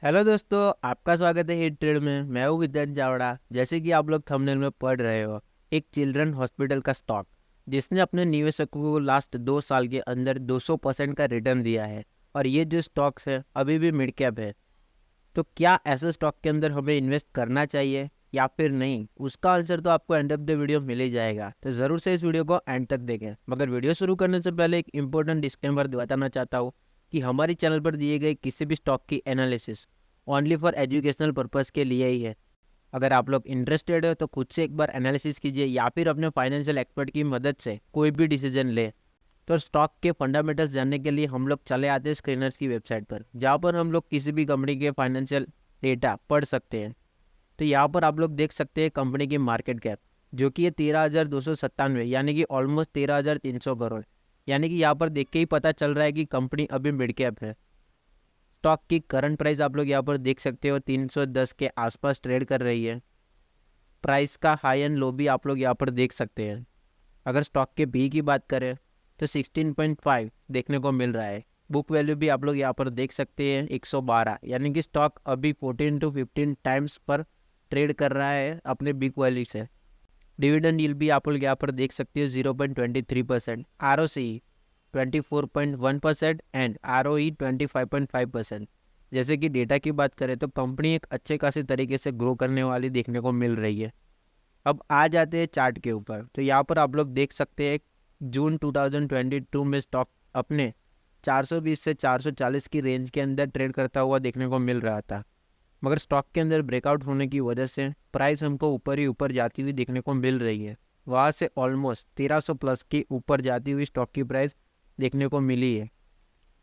Hello दोस्तों, आपका स्वागत है हिट ट्रेड में। मैं हूँ विद्यान चावड़ा। जैसे कि आप लोग थंबनेल में पढ़ रहे हो, एक चिल्ड्रन हॉस्पिटल का स्टॉक जिसने अपने निवेशकों को लास्ट 2 साल के अंदर 200% का रिटर्न दिया है। और ये जो स्टॉक्स है अभी भी मिड कैप है। तो क्या ऐसे स्टॉक के अंदर हमें इन्वेस्ट करना चाहिए या फिर नहीं, उसका आंसर तो आपको एंड ऑफ द वीडियो मिल ही जाएगा। तो ज़रूर से इस वीडियो को एंड तक देखें। मगर वीडियो शुरू करने से पहले एक इंपॉर्टेंट डिस्क्लेमर बताना चाहता हूँ कि हमारी चैनल पर दिए गए किसी भी स्टॉक की analysis only for educational purpose के लिए ही है। अगर आप लोग इंटरेस्टेड हो तो खुद से एक बार एनालिसिस कीजिए या फिर अपने फाइनेंशियल एक्सपर्ट की मदद से कोई भी डिसीजन ले। तो स्टॉक के फंडामेंटल्स जानने के लिए हम लोग चले आते हैं स्क्रीनर्स की वेबसाइट पर, जहाँ पर हम लोग किसी भी कंपनी के फाइनेंशियल डेटा पढ़ सकते हैं। तो यहाँ पर आप लोग देख सकते हैं कंपनी की मार्केट कैप, जो कि है 13,297, यानी कि ऑलमोस्ट 13,300 करोड़। यानी कि यहाँ पर देख के ही पता चल रहा है कि कंपनी अभी मिड कैप है। स्टॉक की करंट प्राइस आप लोग यहाँ पर देख सकते हो 310 के आसपास ट्रेड कर रही है। प्राइस का हाई एंड लो भी आप लोग यहाँ पर देख सकते हैं। अगर स्टॉक के बी की बात करें तो 16.5 देखने को मिल रहा है। बुक वैल्यू भी आप लोग यहाँ पर देख सकते हैं 112, यानी कि स्टॉक अभी 14 to 15 टाइम्स पर ट्रेड कर रहा है अपने बिग वैल्यू से। डिविडेंड यील्ड भी आप लोग यहाँ पर देख सकते हो 0.23%, ROCE 24.1% एंड ROE 25.5%। जैसे कि डेटा की बात करें तो कंपनी एक अच्छे खासे तरीके से ग्रो करने वाली देखने को मिल रही है। अब आ जाते हैं चार्ट के ऊपर। तो यहाँ पर आप लोग देख सकते हैं जून 2022 में स्टॉक अपने 420 से 440 की रेंज के अंदर ट्रेड करता हुआ देखने को मिल रहा था। मगर स्टॉक के अंदर ब्रेकआउट होने की वजह से प्राइस हमको ऊपर ही ऊपर जाती हुई देखने को मिल रही है। वहाँ से ऑलमोस्ट 1300 प्लस के ऊपर जाती हुई स्टॉक की प्राइस देखने को मिली है।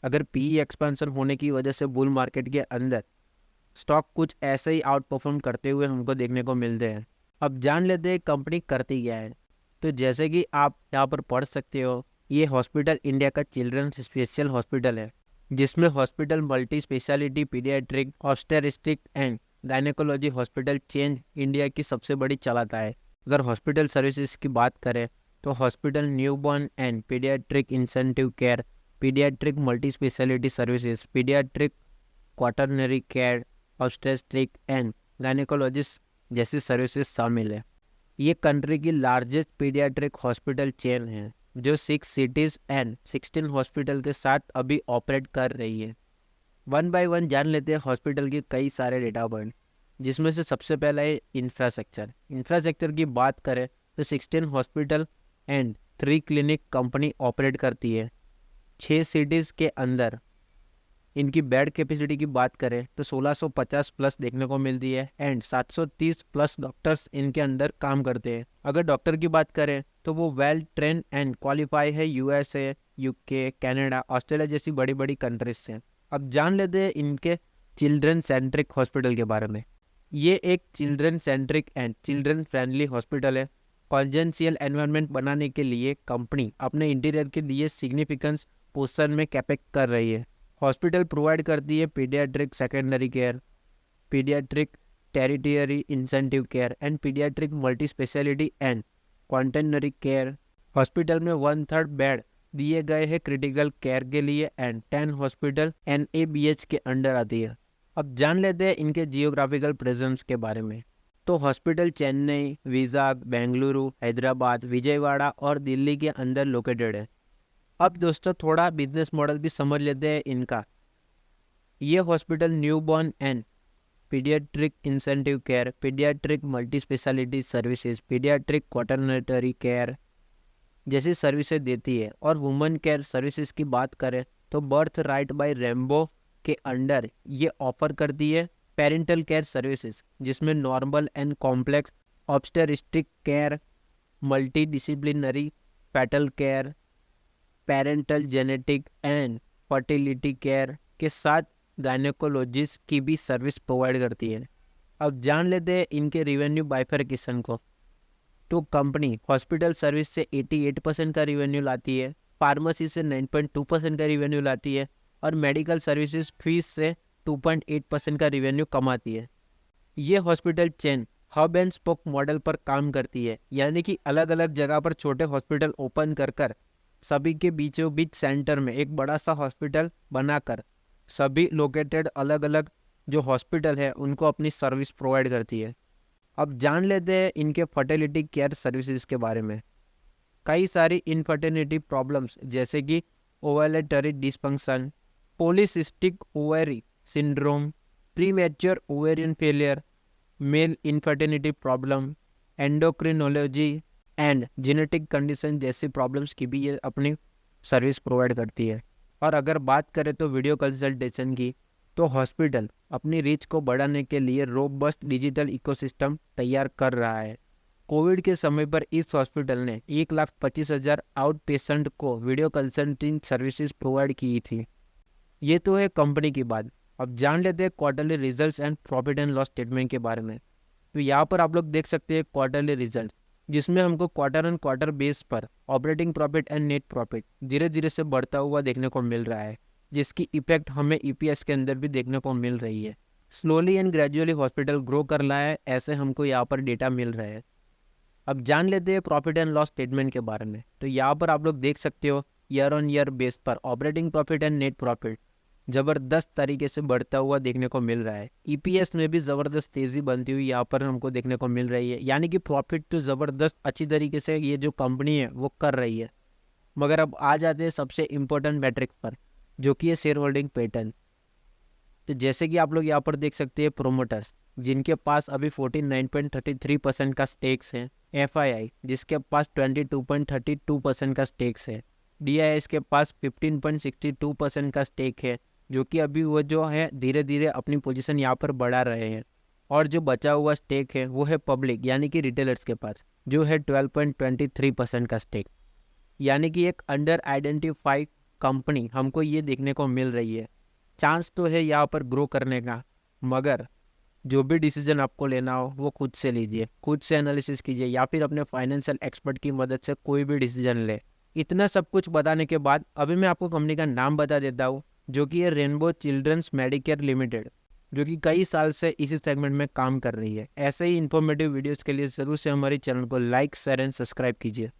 अगर पीई एक्सपेंशन होने की वजह से बुल मार्केट के अंदर स्टॉक कुछ ऐसे ही आउट परफॉर्म करते हुए हमको देखने को मिलते हैं। अब जान लेते हैं कंपनी करती क्या है। तो जैसे कि आप यहाँ पर पढ़ सकते हो, ये हॉस्पिटल इंडिया का चिल्ड्रन स्पेशल हॉस्पिटल है, जिसमें hospital multi speciality paediatric obstetric and gynaecology hospital chain India की सबसे बड़ी चलाता है। अगर हॉस्पिटल सर्विसेज की बात करें तो hospital newborn and paediatric incentive care, paediatric multi speciality services, paediatric quaternary care, obstetric and gynaecologist जैसी सर्विसेज शामिल है। ये कंट्री की लार्जेस्ट पीडियाट्रिक हॉस्पिटल चेन है, जो 6 सिटीज एंड 16 हॉस्पिटल के साथ अभी ऑपरेट कर रही है। वन बाय वन जान लेते हैं हॉस्पिटल के कई सारे डेटा पॉइंट, जिसमें से सबसे पहला है इंफ्रास्ट्रक्चर। इंफ्रास्ट्रक्चर की बात करें तो 16 hospital and 3 clinic company operate करती है 6 सिटीज़ के अंदर। इनकी बेड कैपेसिटी की बात करें तो 1650 प्लस देखने को मिलती है एंड 730 प्लस डॉक्टर्स इनके अंदर काम करते हैं। अगर डॉक्टर की बात करें तो वो वेल ट्रेन एंड क्वालिफाई है यूएसए, यूके, कनाडा, ऑस्ट्रेलिया जैसी बड़ी बड़ी कंट्रीज से। अब जान लेते हैं इनके चिल्ड्रन सेंट्रिक हॉस्पिटल के बारे में। ये एक children centric and children friendly hospital है। कॉन्जेंशियल एनवायरनमेंट बनाने के लिए कंपनी अपने इंटीरियर के लिए सिग्निफिकेंस पोर्शन में कैपेक्स कर रही है। हॉस्पिटल प्रोवाइड करती है paediatric secondary care, paediatric territory incentive care and paediatric multi speciality and quaternary care. Hospital में 1/3 बेड दिए गए हैं क्रिटिकल केयर के लिए एंड 10 हॉस्पिटल NABH के अंडर आती है। अब जान लेते हैं इनके जियोग्राफिकल प्रेजेंस के बारे में। तो हॉस्पिटल चेन्नई, विजाग, बेंगलुरु, हैदराबाद, विजयवाड़ा और दिल्ली के अंदर लोकेटेड है। अब दोस्तों थोड़ा बिजनेस मॉडल भी समझ लेते हैं इनका। ये hospital newborn and paediatric incentive care, paediatric multi speciality services, paediatric quaternary care जैसी सर्विसेज देती है। और वुमेन केयर सर्विसेज की बात करें तो बर्थ राइट बाय रेम्बो के अंडर ये ऑफर करती है पेरेंटल केयर सर्विसेज, जिसमें normal and complex obstetric care, multi disciplinary foetal care, parental genetic and fertility care के साथ गायनेकोलॉजिस्ट की भी सर्विस प्रोवाइड करती है। अब जान लेते हैं इनके रिवेन्यू बाइफरकेशन को। तो कंपनी हॉस्पिटल सर्विस से 88% का रिवेन्यू लाती है, फार्मेसी से 9.2% का रिवेन्यू लाती है और मेडिकल सर्विसेज फीस से 2.8% का रिवेन्यू कमाती है। ये hospital chain hub and spoke model पर काम करती है, यानी कि अलग अलग जगह पर छोटे हॉस्पिटल ओपन कर सभी के बीचों बीच सेंटर में एक बड़ा सा हॉस्पिटल बनाकर सभी लोकेटेड अलग अलग जो हॉस्पिटल है उनको अपनी सर्विस प्रोवाइड करती है। अब जान लेते हैं इनके फर्टिलिटी केयर सर्विसेज के बारे में। कई सारी इनफर्टिलिटी प्रॉब्लम्स जैसे कि ovulatory dysfunction, polycystic ovary syndrome, premature ovarian failure, male infertility problem, endocrinology and genetic condition जैसी प्रॉब्लम्स की भी ये अपनी सर्विस प्रोवाइड करती है। और अगर बात करें तो वीडियो कंसल्टेशन की, तो हॉस्पिटल अपनी रीच को बढ़ाने के लिए रोबस्ट डिजिटल इकोसिस्टम तैयार कर रहा है। कोविड के समय पर इस हॉस्पिटल ने 1,25,000 आउट पेशेंट को वीडियो कंसल्टिंग सर्विसेज प्रोवाइड की थी। ये तो है कंपनी की बात। अब जान लेते हैं quarterly results and profit and loss statement के बारे में। तो यहाँ पर आप लोग देख सकते हैं क्वार्टरली रिजल्ट, जिसमें हमको क्वार्टर एंड क्वार्टर बेस पर operating profit and net profit धीरे धीरे से बढ़ता हुआ देखने को मिल रहा है, जिसकी इफेक्ट हमें ईपीएस के अंदर भी देखने को मिल रही है। Slowly and gradually hospital grow कर रहा है, ऐसे हमको यहाँ पर डेटा मिल रहा है। अब जान लेते हैं प्रॉफिट एंड लॉस स्टेटमेंट के बारे में। तो यहाँ पर आप लोग देख सकते हो ईयर ऑन ईयर बेस पर operating profit and net profit ज़बरदस्त तरीके से बढ़ता हुआ देखने को मिल रहा है। ईपीएस में भी ज़बरदस्त तेज़ी बनती हुई यहाँ पर हमको देखने को मिल रही है, यानी कि प्रॉफिट तो ज़बरदस्त अच्छी तरीके से ये जो कंपनी है वो कर रही है। मगर अब आ जाते हैं सबसे इम्पोर्टेंट मैट्रिक पर, जो कि है शेयर होल्डिंग पैटर्न। तो जैसे कि आप लोग यहाँ पर देख सकते हैं प्रोमोटर्स, जिनके पास अभी 49.33% का स्टेक्स है, एफआईआई जिसके पास 22.32% का स्टेक्स है, डीआईएस के पास 15.62% का स्टेक है, जो कि अभी वो जो है धीरे धीरे अपनी पोजीशन यहाँ पर बढ़ा रहे हैं। और जो बचा हुआ स्टेक है वो है पब्लिक यानी कि रिटेलर्स के पास, जो है 12.23% का स्टेक। यानी कि एक अंडर आइडेंटिफाइड कंपनी हमको ये देखने को मिल रही है। चांस तो है यहाँ पर ग्रो करने का, मगर जो भी डिसीजन आपको लेना हो वो खुद से लीजिए, खुद से एनालिसिस कीजिए, या फिर अपने फाइनेंशियल एक्सपर्ट की मदद से कोई भी डिसीजन ले। इतना सब कुछ बताने के बाद अभी मैं आपको कंपनी का नाम बता देता हूँ, जो कि है रेनबो चिल्ड्रंस मेडिकेयर लिमिटेड, जो कि कई साल से इसी सेगमेंट में काम कर रही है। ऐसे ही इन्फॉर्मेटिव वीडियोज़ के लिए ज़रूर से हमारे चैनल को लाइक, शेयर एंड सब्सक्राइब कीजिए।